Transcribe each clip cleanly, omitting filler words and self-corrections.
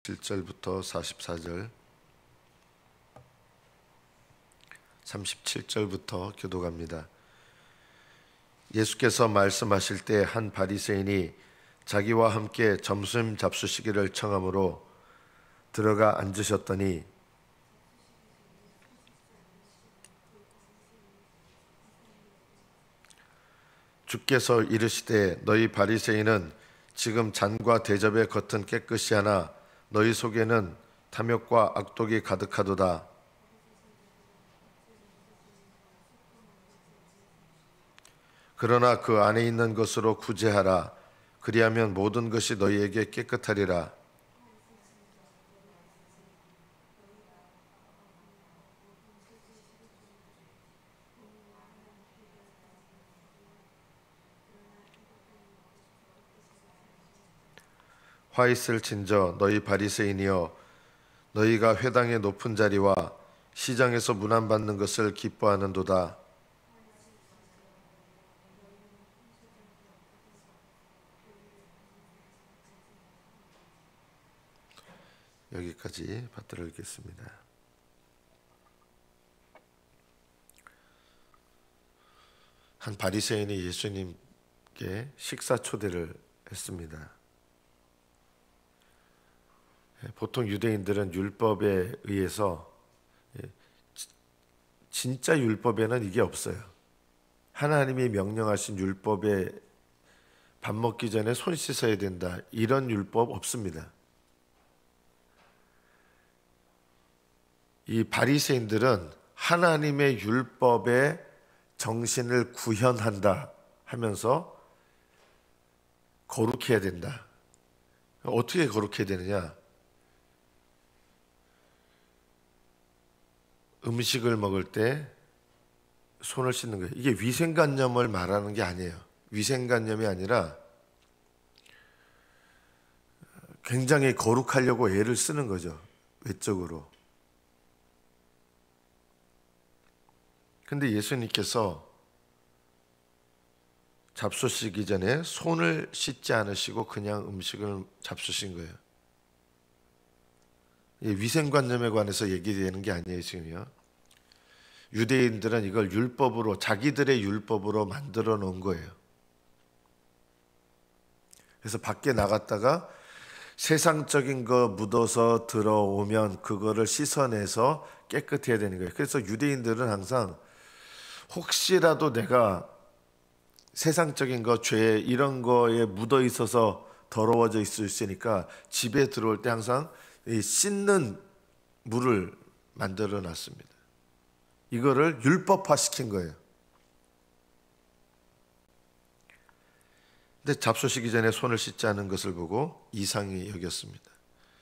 37절부터 44절, 37절부터 교독합니다. 예수께서 말씀하실 때 한 바리새인이 자기와 함께 점심 잡수시기를 청하므로 들어가 앉으셨더니 주께서 이르시되 너희 바리새인은 지금 잔과 대접의 겉은 깨끗이 하나 너희 속에는 탐욕과 악독이 가득하도다. 그러나 그 안에 있는 것으로 구제하라. 그리하면 모든 것이 너희에게 깨끗하리라. 화 있을진저 너희 바리새인이여, 너희가 회당의 높은 자리와 시장에서 문안받는 것을 기뻐하는도다. 여기까지 받들어 읽겠습니다. 한 바리새인이 예수님께 식사 초대를 했습니다. 보통 유대인들은 율법에 의해서, 진짜 율법에는 이게 없어요. 하나님이 명령하신 율법에 밥 먹기 전에 손 씻어야 된다, 이런 율법 없습니다. 이 바리새인들은 하나님의 율법에 정신을 구현한다 하면서 거룩해야 된다. 어떻게 거룩해야 되느냐? 음식을 먹을 때 손을 씻는 거예요. 이게 위생관념을 말하는 게 아니에요. 위생관념이 아니라 굉장히 거룩하려고 애를 쓰는 거죠. 외적으로. 근데 예수님께서 잡수시기 전에 손을 씻지 않으시고 그냥 음식을 잡수신 거예요. 위생관념에 관해서 얘기되는 게 아니에요, 지금요. 유대인들은 이걸 율법으로, 자기들의 율법으로 만들어 놓은 거예요. 그래서 밖에 나갔다가 세상적인 거 묻어서 들어오면 그거를 씻어내서 깨끗해야 되는 거예요. 그래서 유대인들은 항상 혹시라도 내가 세상적인 거, 죄 이런 거에 묻어 있어서 더러워져 있을 수 있으니까 집에 들어올 때 항상 씻는 물을 만들어 놨습니다. 이거를 율법화 시킨 거예요. 근데 잡수시기 전에 손을 씻지 않은 것을 보고 이상히 여겼습니다.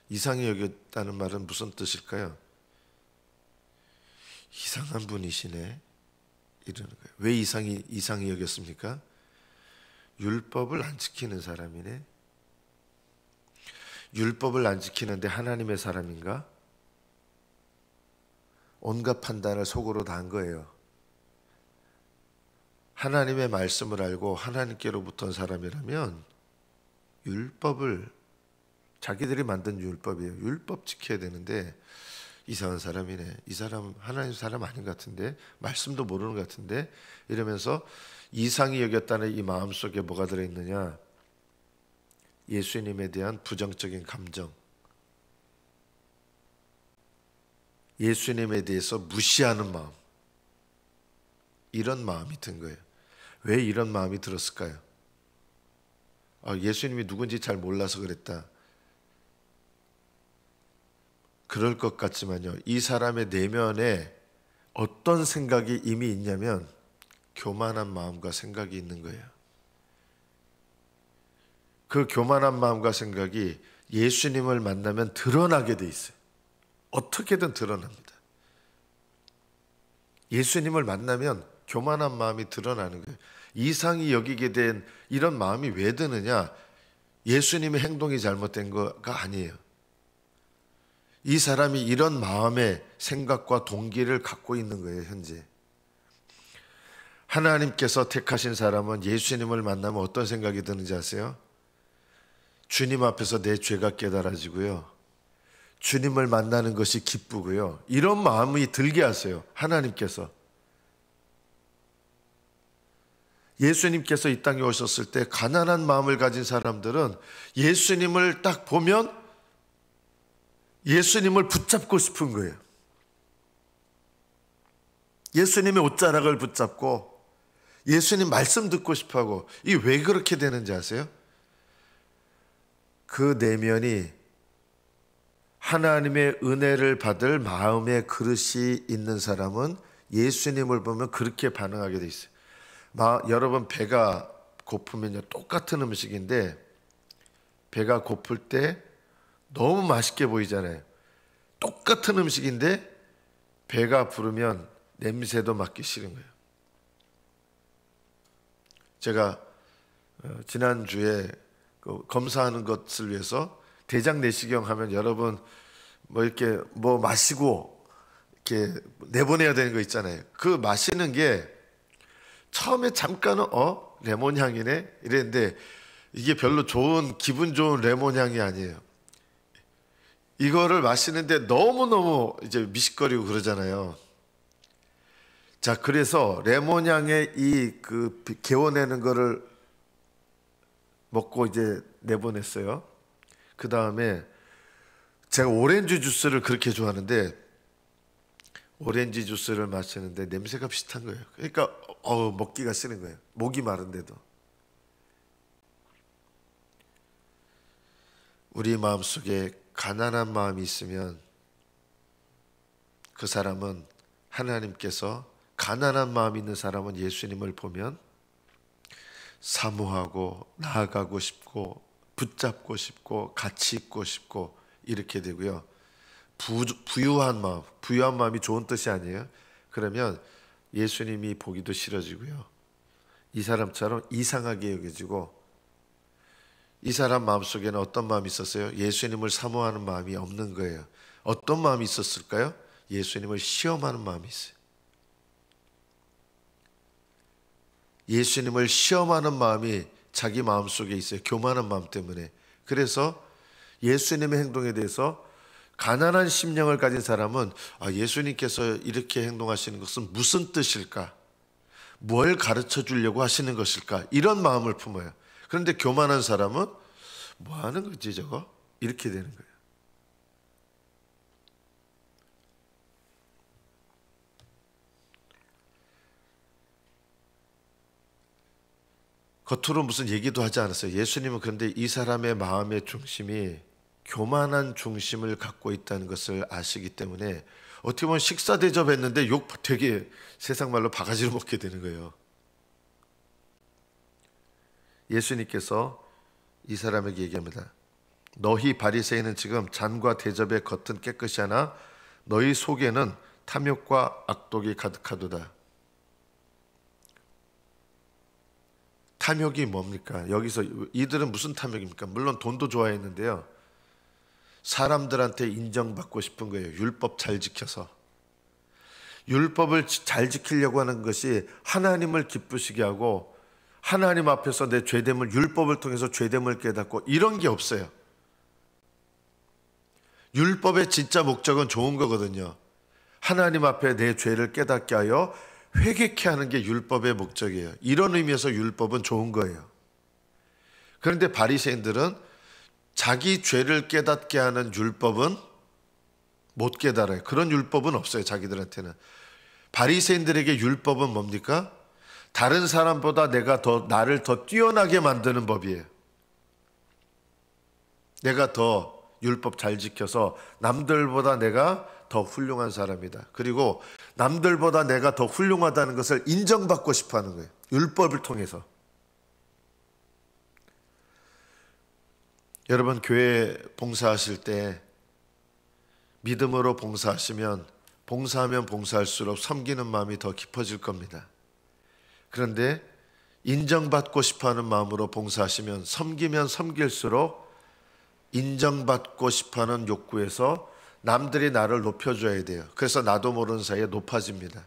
이상히 여겼다는 말은 무슨 뜻일까요? 이상한 분이시네, 이러는 거예요. 왜 이상히 여겼습니까? 율법을 안 지키는 사람이네. 율법을 안 지키는데 하나님의 사람인가? 온갖 판단을 속으로 다 한 거예요. 하나님의 말씀을 알고 하나님께로부터 온 사람이라면 율법을, 자기들이 만든 율법이에요. 율법 지켜야 되는데 이상한 사람이네. 이 사람 하나님 사람 아닌 것 같은데, 말씀도 모르는 것 같은데, 이러면서 이상히 여겼다는 이 마음속에 뭐가 들어있느냐? 예수님에 대한 부정적인 감정, 예수님에 대해서 무시하는 마음, 이런 마음이 든 거예요. 왜 이런 마음이 들었을까요? 예수님이 누군지 잘 몰라서 그랬다, 그럴 것 같지만요, 이 사람의 내면에 어떤 생각이 이미 있냐면 교만한 마음과 생각이 있는 거예요. 그 교만한 마음과 생각이 예수님을 만나면 드러나게 돼 있어요. 어떻게든 드러납니다. 예수님을 만나면 교만한 마음이 드러나는 거예요. 이상히 여기게 된 이런 마음이 왜 드느냐? 예수님의 행동이 잘못된 거가 아니에요. 이 사람이 이런 마음의 생각과 동기를 갖고 있는 거예요, 현재. 하나님께서 택하신 사람은 예수님을 만나면 어떤 생각이 드는지 아세요? 주님 앞에서 내 죄가 깨달아지고요, 주님을 만나는 것이 기쁘고요. 이런 마음이 들게 하세요. 하나님께서. 예수님께서 이 땅에 오셨을 때 가난한 마음을 가진 사람들은 예수님을 딱 보면 예수님을 붙잡고 싶은 거예요. 예수님의 옷자락을 붙잡고 예수님 말씀 듣고 싶어하고, 이 왜 그렇게 되는지 아세요? 그 내면이 하나님의 은혜를 받을 마음의 그릇이 있는 사람은 예수님을 보면 그렇게 반응하게 돼 있어요. 여러분 배가 고프면요, 똑같은 음식인데 배가 고플 때 너무 맛있게 보이잖아요. 똑같은 음식인데 배가 부르면 냄새도 맡기 싫은 거예요. 제가 지난주에 검사하는 것을 위해서 대장 내시경 하면 여러분 이렇게 마시고 이렇게 내보내야 되는 거 있잖아요. 그 마시는 게 처음에 잠깐은 레몬 향이네 이랬는데 이게 별로 기분 좋은 레몬 향이 아니에요. 이거를 마시는데 너무너무 이제 미식거리고 그러잖아요. 자, 그래서 레몬 향의 개워내는 거를 먹고 이제 내보냈어요. 그 다음에 제가 오렌지 주스를 그렇게 좋아하는데 오렌지 주스를 마시는데 냄새가 비슷한 거예요. 그러니까 먹기가 싫은 거예요. 목이 마른데도. 우리 마음속에 가난한 마음이 있으면 그 사람은 하나님께서 가난한 마음이 있는 사람은 예수님을 보면 사모하고 나아가고 싶고 붙잡고 싶고 같이 있고 싶고 이렇게 되고요. 부유한 마음이 좋은 뜻이 아니에요. 그러면 예수님이 보기도 싫어지고요. 이 사람처럼 이상하게 여겨지고, 이 사람 마음속에는 어떤 마음이 있었어요? 예수님을 사모하는 마음이 없는 거예요. 어떤 마음이 있었을까요? 예수님을 시험하는 마음이 있어요. 예수님을 시험하는 마음이 자기 마음속에 있어요. 교만한 마음 때문에. 그래서 예수님의 행동에 대해서 가난한 심령을 가진 사람은 예수님께서 이렇게 행동하시는 것은 무슨 뜻일까? 뭘 가르쳐 주려고 하시는 것일까? 이런 마음을 품어요. 그런데 교만한 사람은 뭐 하는 거지 저거? 이렇게 되는 거예요. 겉으로 무슨 얘기도 하지 않았어요. 예수님은 그런데 이 사람의 마음의 중심이 교만한 중심을 갖고 있다는 것을 아시기 때문에 어떻게 보면 식사 대접했는데 되게 세상 말로 바가지로 먹게 되는 거예요. 예수님께서 이 사람에게 얘기합니다. 너희 바리새인은 지금 잔과 대접의 겉은 깨끗이 하나 너희 속에는 탐욕과 악독이 가득하도다. 탐욕이 뭡니까? 여기서 이들은 무슨 탐욕입니까? 물론 돈도 좋아했는데요. 사람들한테 인정받고 싶은 거예요. 율법 잘 지켜서. 율법을 잘 지키려고 하는 것이 하나님을 기쁘시게 하고 하나님 앞에서 내 죄됨을 율법을 통해서 죄됨을 깨닫고 이런 게 없어요. 율법의 진짜 목적은 좋은 거거든요. 하나님 앞에 내 죄를 깨닫게 하여 회개케 하는 게 율법의 목적이에요. 이런 의미에서 율법은 좋은 거예요. 그런데 바리새인들은 자기 죄를 깨닫게 하는 율법은 못 깨달아요. 그런 율법은 없어요. 자기들한테는. 바리새인들에게 율법은 뭡니까? 다른 사람보다 나를 더 뛰어나게 만드는 법이에요. 내가 더 율법 잘 지켜서 남들보다 내가 더 훌륭한 사람이다. 그리고 남들보다 내가 더 훌륭하다는 것을 인정받고 싶어 하는 거예요. 율법을 통해서. 여러분 교회 봉사하실 때 믿음으로 봉사하시면 봉사하면 봉사할수록 섬기는 마음이 더 깊어질 겁니다. 그런데 인정받고 싶어하는 마음으로 봉사하시면 섬기면 섬길수록 인정받고 싶어하는 욕구에서 남들이 나를 높여줘야 돼요. 그래서 나도 모르는 사이에 높아집니다.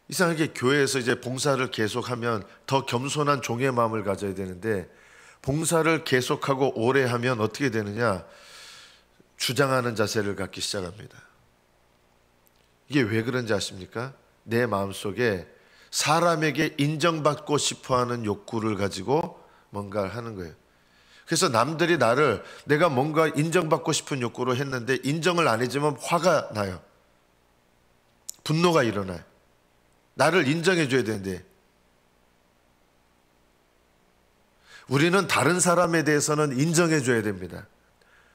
이상하게 교회에서 이제 봉사를 계속하면 더 겸손한 종의 마음을 가져야 되는데 봉사를 계속하고 오래 하면 어떻게 되느냐? 주장하는 자세를 갖기 시작합니다. 이게 왜 그런지 아십니까? 내 마음속에 사람에게 인정받고 싶어하는 욕구를 가지고 뭔가를 하는 거예요. 그래서 남들이 내가 뭔가 인정받고 싶은 욕구로 했는데 인정을 안 해주면 화가 나요. 분노가 일어나요. 나를 인정해 줘야 되는데 우리는 다른 사람에 대해서는 인정해 줘야 됩니다.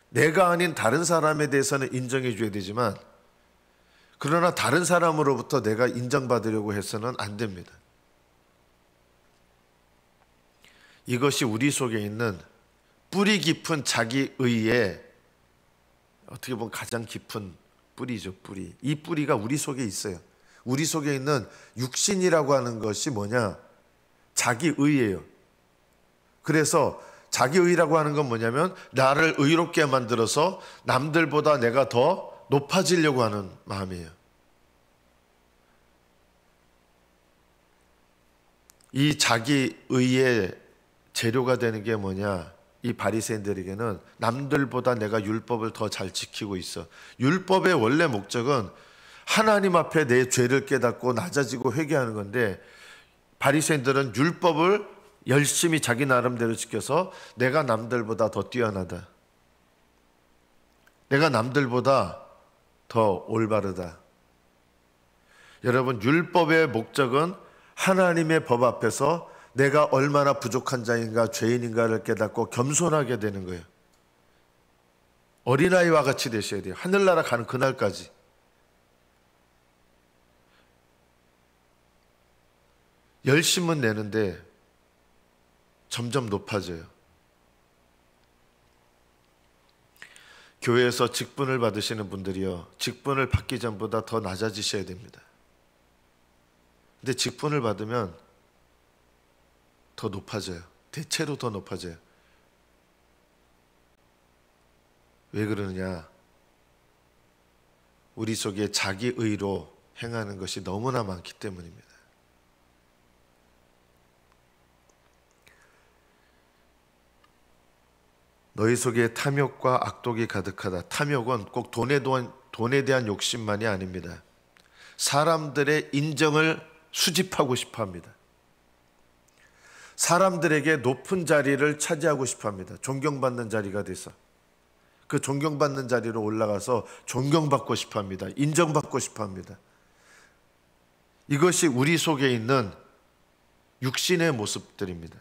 내가 아닌 다른 사람에 대해서는 인정해 줘야 되지만 그러나 다른 사람으로부터 내가 인정받으려고 해서는 안 됩니다. 이것이 우리 속에 있는 뿌리 깊은 자기의의 어떻게 보면 가장 깊은 뿌리죠. 뿌리. 이 뿌리가 우리 속에 있어요. 우리 속에 있는 육신이라고 하는 것이 뭐냐? 자기의예요. 그래서 자기의라고 하는 건 뭐냐면 나를 의롭게 만들어서 남들보다 내가 더 높아지려고 하는 마음이에요. 이 자기의의 재료가 되는 게 뭐냐? 이 바리새인들에게는 남들보다 내가 율법을 더 잘 지키고 있어. 율법의 원래 목적은 하나님 앞에 내 죄를 깨닫고 낮아지고 회개하는 건데 바리새인들은 율법을 열심히 자기 나름대로 지켜서 내가 남들보다 더 뛰어나다. 내가 남들보다 더 올바르다. 여러분, 율법의 목적은 하나님의 법 앞에서 내가 얼마나 부족한 자인가 죄인인가를 깨닫고 겸손하게 되는 거예요. 어린아이와 같이 되셔야 돼요. 하늘나라 가는 그날까지. 열심은 내는데 점점 높아져요. 교회에서 직분을 받으시는 분들이요, 직분을 받기 전보다 더 낮아지셔야 됩니다. 근데 직분을 받으면 더 높아져요. 대체로 더 높아져요. 왜 그러느냐? 우리 속에 자기의로 행하는 것이 너무나 많기 때문입니다. 너희 속에 탐욕과 악독이 가득하다. 탐욕은 꼭 돈에 대한 욕심만이 아닙니다. 사람들의 인정을 수집하고 싶어 합니다. 사람들에게 높은 자리를 차지하고 싶어 합니다. 존경받는 자리가 돼서. 그 존경받는 자리로 올라가서 존경받고 싶어 합니다. 인정받고 싶어 합니다. 이것이 우리 속에 있는 육신의 모습들입니다.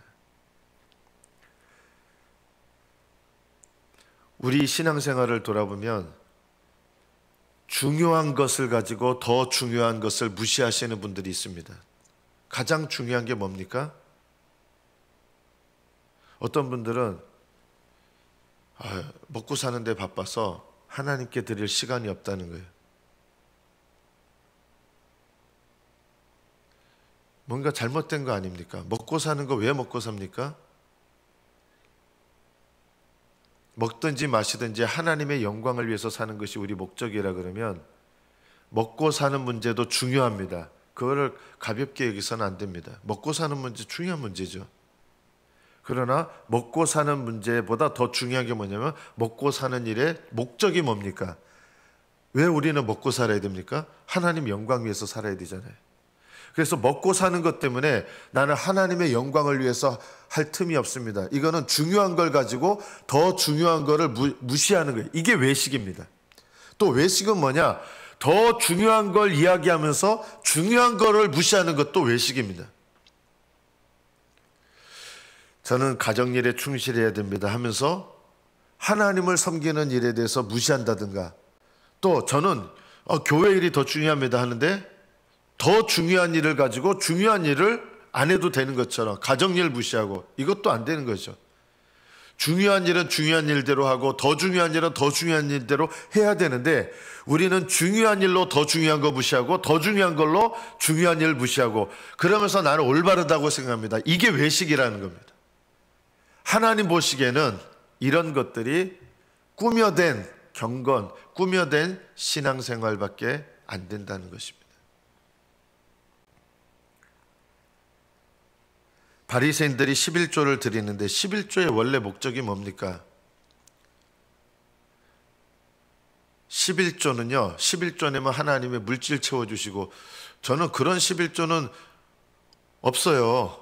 우리 신앙생활을 돌아보면 중요한 것을 가지고 더 중요한 것을 무시하시는 분들이 있습니다. 가장 중요한 게 뭡니까? 어떤 분들은 먹고 사는데 바빠서 하나님께 드릴 시간이 없다는 거예요. 뭔가 잘못된 거 아닙니까? 먹고 사는 거 왜 먹고 삽니까? 먹든지 마시든지 하나님의 영광을 위해서 사는 것이 우리 목적이라 그러면 먹고 사는 문제도 중요합니다. 그거를 가볍게 여기서는 안 됩니다. 먹고 사는 문제 중요한 문제죠. 그러나 먹고 사는 문제보다 더 중요한 게 뭐냐면 먹고 사는 일의 목적이 뭡니까? 왜 우리는 먹고 살아야 됩니까? 하나님 영광 위해서 살아야 되잖아요. 그래서 먹고 사는 것 때문에 나는 하나님의 영광을 위해서 할 틈이 없습니다. 이거는 중요한 걸 가지고 더 중요한 거를 무시하는 거예요. 이게 외식입니다. 또 외식은 뭐냐? 더 중요한 걸 이야기하면서 중요한 거를 무시하는 것도 외식입니다. 저는 가정일에 충실해야 됩니다 하면서 하나님을 섬기는 일에 대해서 무시한다든가, 또 저는 교회 일이 더 중요합니다 하는데 더 중요한 일을 가지고 중요한 일을 안 해도 되는 것처럼 가정일 무시하고, 이것도 안 되는 거죠. 중요한 일은 중요한 일대로 하고 더 중요한 일은 더 중요한 일대로 해야 되는데 우리는 중요한 일로 더 중요한 거 무시하고 더 중요한 걸로 중요한 일 무시하고 그러면서 나는 올바르다고 생각합니다. 이게 외식이라는 겁니다. 하나님 보시기에는 이런 것들이 꾸며된 경건, 꾸며된 신앙생활밖에 안 된다는 것입니다. 바리새인들이 11조를 드리는데 11조의 원래 목적이 뭡니까? 11조는요, 11조 내면 하나님의 물질 채워주시고, 저는 그런 11조는 없어요.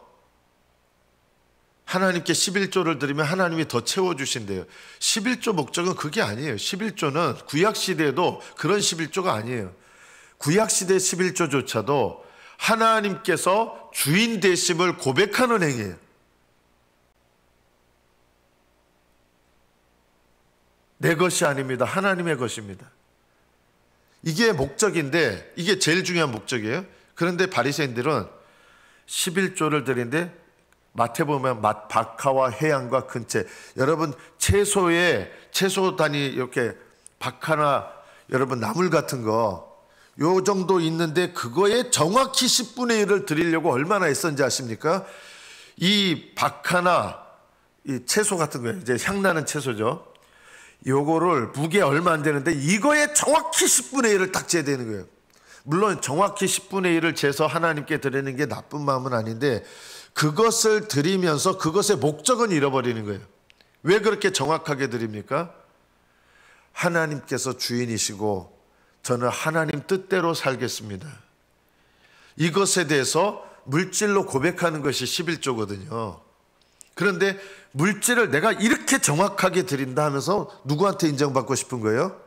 하나님께 11조를 드리면 하나님이 더 채워주신대요. 11조 목적은 그게 아니에요. 11조는 구약시대에도 그런 11조가 아니에요. 구약시대 11조조차도 하나님께서 주인 되심을 고백하는 행위예요. 내 것이 아닙니다. 하나님의 것입니다. 이게 목적인데, 이게 제일 중요한 목적이에요. 그런데 바리새인들은 11조를 드리는데 마태복음 박하와 해양과 근채, 여러분 채소 단위 이렇게 박하나 여러분 나물 같은 거 요 정도 있는데 그거에 정확히 10분의 1을 드리려고 얼마나 했었는지 아십니까? 이 박하나 이 채소 같은 거예요. 이제 향나는 채소죠. 요거를 무게 얼마 안 되는데 이거에 정확히 10분의 1을 딱 재야 되는 거예요. 물론 정확히 10분의 1을 재서 하나님께 드리는 게 나쁜 마음은 아닌데, 그것을 드리면서 그것의 목적은 잃어버리는 거예요. 왜 그렇게 정확하게 드립니까? 하나님께서 주인이시고 저는 하나님 뜻대로 살겠습니다. 이것에 대해서 물질로 고백하는 것이 11조거든요. 그런데 물질을 내가 이렇게 정확하게 드린다 하면서 누구한테 인정받고 싶은 거예요?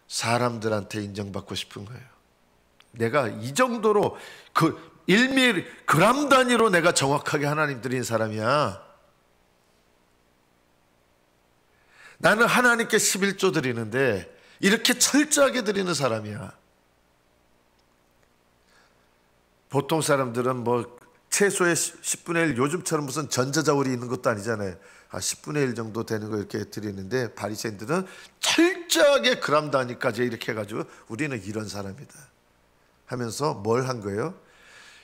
사람들한테 인정받고 싶은 거예요. 내가 이 정도로 그 1g 단위로 내가 정확하게 하나님 드린 사람이야. 나는 하나님께 11조 드리는데 이렇게 철저하게 드리는 사람이야. 보통 사람들은 뭐 채소의 10분의 1, 요즘처럼 무슨 전자자울이 있는 것도 아니잖아요. 10분의 1 정도 되는 거 이렇게 드리는데, 바리새인들은 철저하게 그람 단위까지 이렇게 해가지고 우리는 이런 사람이다 하면서 뭘 한 거예요?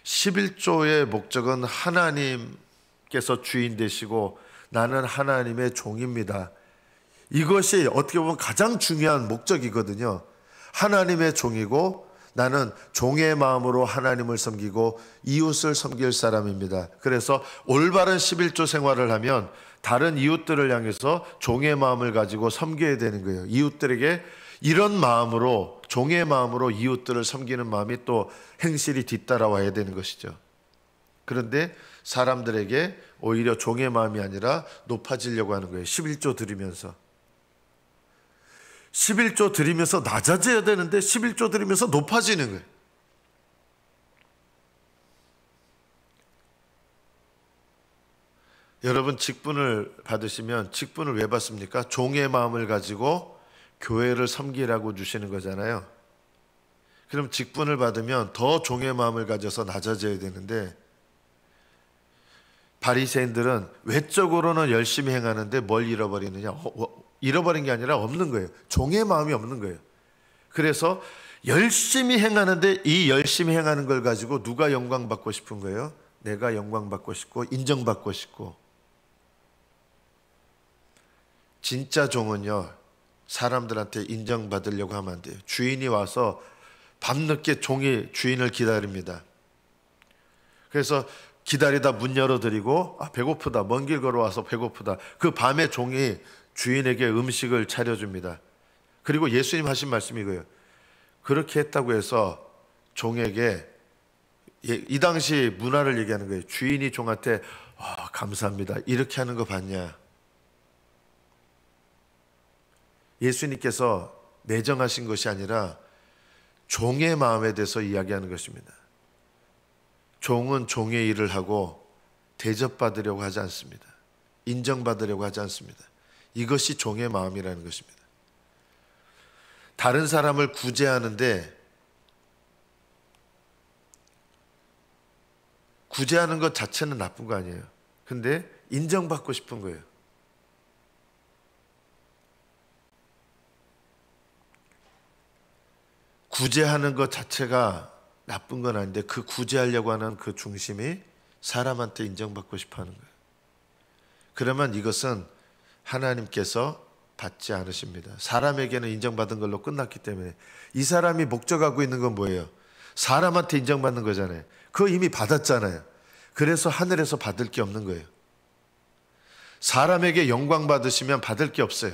11조의 목적은 하나님께서 주인 되시고 나는 하나님의 종입니다. 이것이 어떻게 보면 가장 중요한 목적이거든요. 하나님의 종이고 나는 종의 마음으로 하나님을 섬기고 이웃을 섬길 사람입니다. 그래서 올바른 11조 생활을 하면 다른 이웃들을 향해서 종의 마음을 가지고 섬겨야 되는 거예요. 이웃들에게 이런 마음으로, 종의 마음으로 이웃들을 섬기는 마음이 또 행실이 뒤따라와야 되는 것이죠. 그런데 사람들에게 오히려 종의 마음이 아니라 높아지려고 하는 거예요. 11조 드리면서. 11조 드리면서 낮아져야 되는데 11조 드리면서 높아지는 거예요. 여러분 직분을 받으시면 직분을 왜 받습니까? 종의 마음을 가지고 교회를 섬기라고 주시는 거잖아요. 그럼 직분을 받으면 더 종의 마음을 가져서 낮아져야 되는데, 바리새인들은 외적으로는 열심히 행하는데 뭘 잃어버리느냐? 잃어버린 게 아니라 없는 거예요. 종의 마음이 없는 거예요. 그래서 열심히 행하는데 이 열심히 행하는 걸 가지고 누가 영광 받고 싶은 거예요? 내가 영광 받고 싶고 인정받고 싶고. 진짜 종은요, 사람들한테 인정받으려고 하면 안 돼요. 주인이 와서 밤늦게 종이 주인을 기다립니다. 그래서 기다리다 문 열어드리고 배고프다, 먼 길 걸어와서 배고프다. 그 밤에 종이 주인에게 음식을 차려줍니다. 그리고 예수님 하신 말씀이 이거예요. 그렇게 했다고 해서 종에게, 이 당시 문화를 얘기하는 거예요. 주인이 종한테 감사합니다 이렇게 하는 거 봤냐? 예수님께서 매정하신 것이 아니라 종의 마음에 대해서 이야기하는 것입니다. 종은 종의 일을 하고 대접받으려고 하지 않습니다. 인정받으려고 하지 않습니다. 이것이 종의 마음이라는 것입니다. 다른 사람을 구제하는데, 구제하는 것 자체는 나쁜 거 아니에요. 근데 인정받고 싶은 거예요. 구제하는 것 자체가 나쁜 건 아닌데 그 구제하려고 하는 그 중심이 사람한테 인정받고 싶어 하는 거예요. 그러면 이것은 하나님께서 받지 않으십니다. 사람에게는 인정받은 걸로 끝났기 때문에. 이 사람이 목적하고 있는 건 뭐예요? 사람한테 인정받는 거잖아요. 그거 이미 받았잖아요. 그래서 하늘에서 받을 게 없는 거예요. 사람에게 영광 받으시면 받을 게 없어요.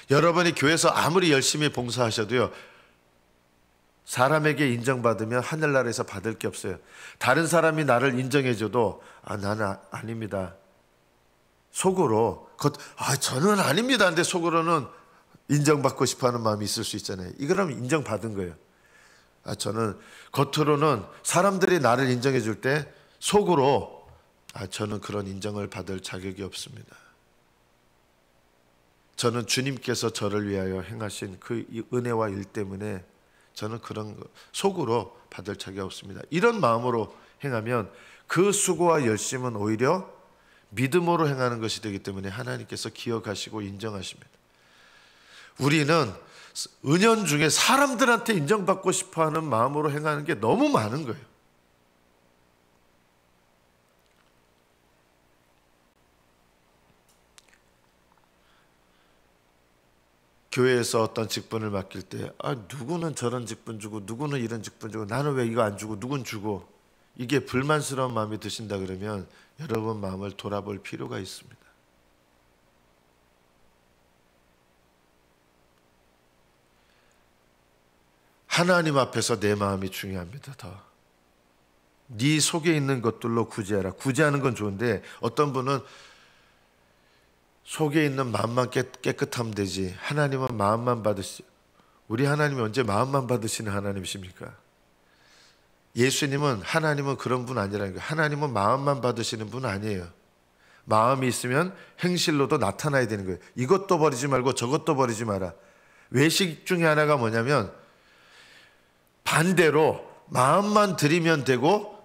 여러분이 교회에서 아무리 열심히 봉사하셔도요, 사람에게 인정받으면 하늘나라에서 받을 게 없어요. 다른 사람이 나를 인정해줘도 나는 아닙니다. 속으로 저는 아닙니다. 근데 속으로는 인정받고 싶어하는 마음이 있을 수 있잖아요. 이거라면 인정받은 거예요. 저는 겉으로는 사람들이 나를 인정해 줄 때 속으로 저는 그런 인정을 받을 자격이 없습니다. 저는 주님께서 저를 위하여 행하신 그 은혜와 일 때문에 저는 그런 거 속으로 받을 자격이 없습니다. 이런 마음으로 행하면 그 수고와 열심은 오히려 믿음으로 행하는 것이 되기 때문에 하나님께서 기억하시고 인정하십니다. 우리는 은연중에 사람들한테 인정받고 싶어하는 마음으로 행하는 게 너무 많은 거예요. 교회에서 어떤 직분을 맡길 때 누구는 저런 직분 주고 누구는 이런 직분 주고 나는 왜 이거 안 주고 누군 주고, 이게 불만스러운 마음이 드신다 그러면 여러분 마음을 돌아볼 필요가 있습니다. 하나님 앞에서 내 마음이 중요합니다. 네 속에 있는 것들로 구제하라. 구제하는 건 좋은데 어떤 분은 속에 있는 마음만 깨끗하면 되지, 하나님은 마음만 받으시. 우리 하나님이 언제 마음만 받으시는 하나님이십니까? 예수님은, 하나님은 그런 분 아니라는 거예요. 하나님은 마음만 받으시는 분 아니에요. 마음이 있으면 행실로도 나타나야 되는 거예요. 이것도 버리지 말고 저것도 버리지 마라. 외식 중에 하나가 뭐냐면 반대로 마음만 드리면 되고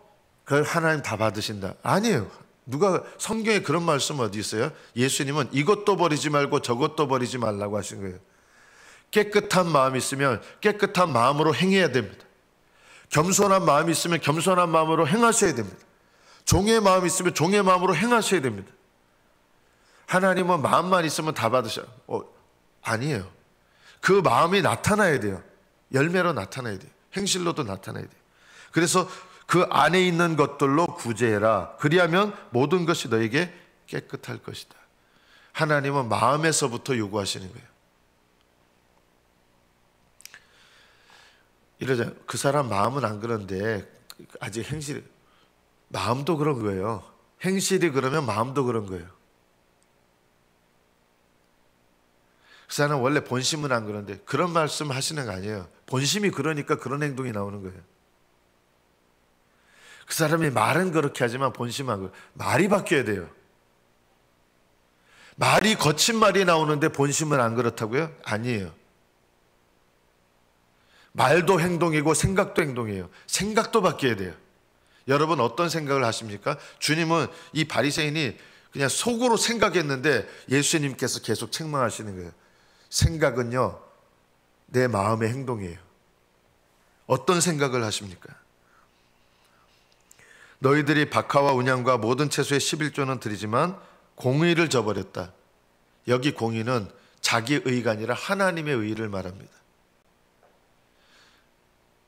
그걸 하나님 다 받으신다. 아니에요. 누가 성경에 그런 말씀 어디 있어요? 예수님은 이것도 버리지 말고 저것도 버리지 말라고 하신 거예요. 깨끗한 마음이 있으면 깨끗한 마음으로 행해야 됩니다. 겸손한 마음이 있으면 겸손한 마음으로 행하셔야 됩니다. 종의 마음이 있으면 종의 마음으로 행하셔야 됩니다. 하나님은 마음만 있으면 다 받으셔. 아니에요. 그 마음이 나타나야 돼요. 열매로 나타나야 돼요. 행실로도 나타나야 돼요. 그래서 그 안에 있는 것들로 구제해라. 그리하면 모든 것이 너에게 깨끗할 것이다. 하나님은 마음에서부터 요구하시는 거예요. 이러자 그 사람 마음은 안 그런데 아직 행실이, 마음도 그런 거예요. 행실이 그러면 마음도 그런 거예요. 그 사람은 원래 본심은 안 그런데 그런 말씀 하시는 거 아니에요. 본심이 그러니까 그런 행동이 나오는 거예요. 그 사람이 말은 그렇게 하지만 본심은 안 그래요. 말이 바뀌어야 돼요. 말이 거친 말이 나오는데 본심은 안 그렇다고요? 아니에요. 말도 행동이고 생각도 행동이에요. 생각도 바뀌어야 돼요. 여러분 어떤 생각을 하십니까? 주님은 이 바리새인이 그냥 속으로 생각했는데 예수님께서 계속 책망하시는 거예요. 생각은요, 내 마음의 행동이에요. 어떤 생각을 하십니까? 너희들이 박하와 운양과 모든 채소의 11조는 드리지만 공의를 저버렸다. 여기 공의는 자기 의가 아니라 하나님의 의를 말합니다.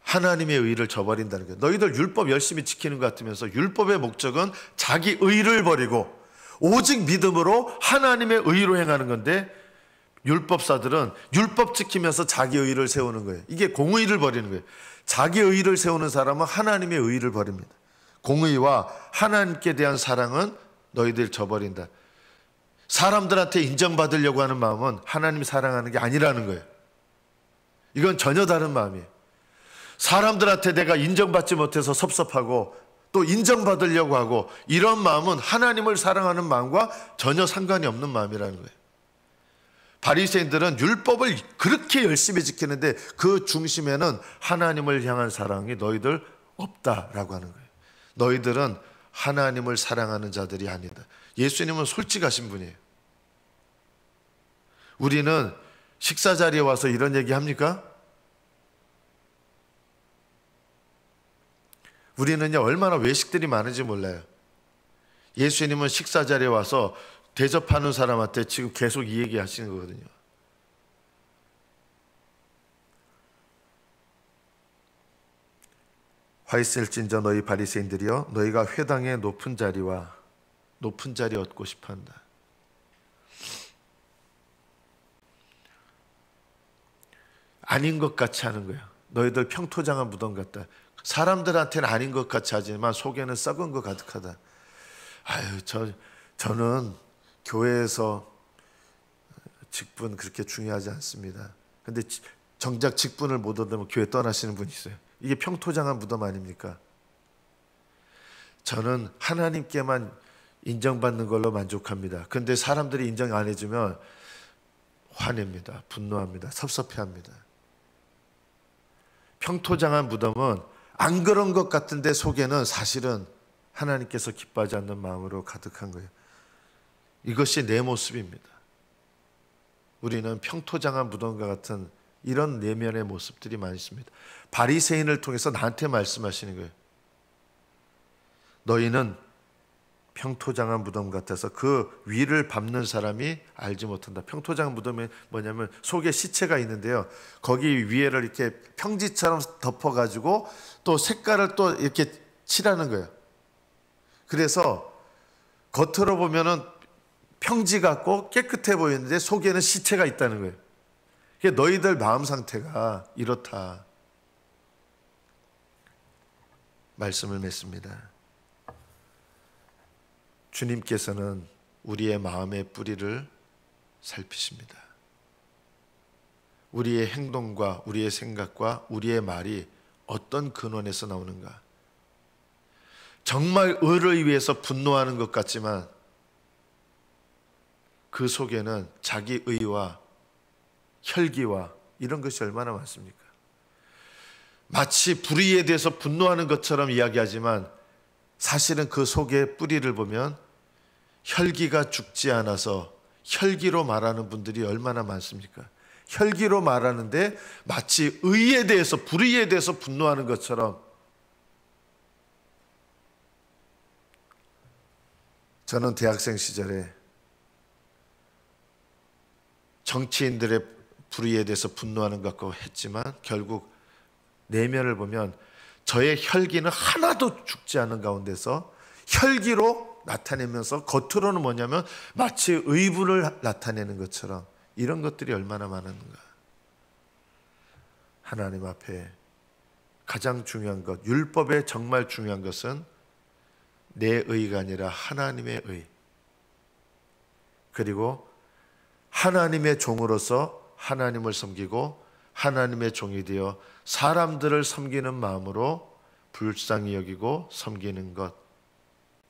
하나님의 의를 저버린다는 거예요. 너희들 율법 열심히 지키는 것 같으면서 율법의 목적은 자기 의를 버리고 오직 믿음으로 하나님의 의로 행하는 건데, 율법사들은 율법 지키면서 자기 의를 세우는 거예요. 이게 공의를 버리는 거예요. 자기 의를 세우는 사람은 하나님의 의를 버립니다. 공의와 하나님께 대한 사랑은 너희들 저버린다. 사람들한테 인정받으려고 하는 마음은 하나님 사랑하는 게 아니라는 거예요. 이건 전혀 다른 마음이에요. 사람들한테 내가 인정받지 못해서 섭섭하고 또 인정받으려고 하고, 이런 마음은 하나님을 사랑하는 마음과 전혀 상관이 없는 마음이라는 거예요. 바리새인들은 율법을 그렇게 열심히 지키는데 그 중심에는 하나님을 향한 사랑이 너희들 없다라고 하는 거예요. 너희들은 하나님을 사랑하는 자들이 아니다. 예수님은 솔직하신 분이에요. 우리는 식사 자리에 와서 이런 얘기 합니까? 우리는요, 얼마나 외식들이 많은지 몰라요. 예수님은 식사 자리에 와서 대접하는 사람한테 지금 계속 이 얘기 하시는 거거든요. 화 있을진저 너희 바리새인들이여, 너희가 회당의 높은 자리와 높은 자리 얻고 싶어한다. 아닌 것 같이 하는 거예요. 너희들 평토장한 무덤 같다. 사람들한테는 아닌 것 같이 하지만 속에는 썩은 것 가득하다. 저는 교회에서 직분 그렇게 중요하지 않습니다. 근데 정작 직분을 못 얻으면 교회 떠나시는 분이 있어요. 이게 평토장한 무덤 아닙니까? 저는 하나님께만 인정받는 걸로 만족합니다. 근데 사람들이 인정 안 해주면 화냅니다. 분노합니다. 섭섭해합니다. 평토장한 무덤은 안 그런 것 같은데 속에는 사실은 하나님께서 기뻐하지 않는 마음으로 가득한 거예요. 이것이 내 모습입니다. 우리는 평토장한 무덤과 같은 이런 내면의 모습들이 많이 있습니다. 바리새인을 통해서 나한테 말씀하시는 거예요. 너희는 평토장한 무덤 같아서 그 위를 밟는 사람이 알지 못한다. 평토장한 무덤이 뭐냐면 속에 시체가 있는데요. 거기 위에를 이렇게 평지처럼 덮어가지고 또 색깔을 또 이렇게 칠하는 거예요. 그래서 겉으로 보면은 평지 같고 깨끗해 보이는데 속에는 시체가 있다는 거예요. 그게 너희들 마음 상태가 이렇다. 말씀을 맺습니다. 주님께서는 우리의 마음의 뿌리를 살피십니다. 우리의 행동과 우리의 생각과 우리의 말이 어떤 근원에서 나오는가? 정말 의를 위해서 분노하는 것 같지만 그 속에는 자기 의와 혈기와 이런 것이 얼마나 많습니까? 마치 불의에 대해서 분노하는 것처럼 이야기하지만 사실은 그 속에 뿌리를 보면 혈기가 죽지 않아서 혈기로 말하는 분들이 얼마나 많습니까? 혈기로 말하는데 마치 의에 대해서 불의에 대해서 분노하는 것처럼. 저는 대학생 시절에 정치인들의 불의에 대해서 분노하는 것 같고 했지만 결국 내면을 보면 저의 혈기는 하나도 죽지 않은 가운데서 혈기로 나타내면서 겉으로는 뭐냐면 마치 의분을 나타내는 것처럼 이런 것들이 얼마나 많은가. 하나님 앞에 가장 중요한 것, 율법에 정말 중요한 것은 내 의가 아니라 하나님의 의, 그리고 하나님의 종으로서 하나님을 섬기고 하나님의 종이 되어 사람들을 섬기는 마음으로 불쌍히 여기고 섬기는 것,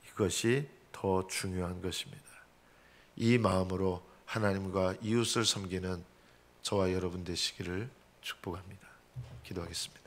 이것이 더 중요한 것입니다. 이 마음으로 하나님과 이웃을 섬기는 저와 여러분 되시기를 축복합니다. 기도하겠습니다.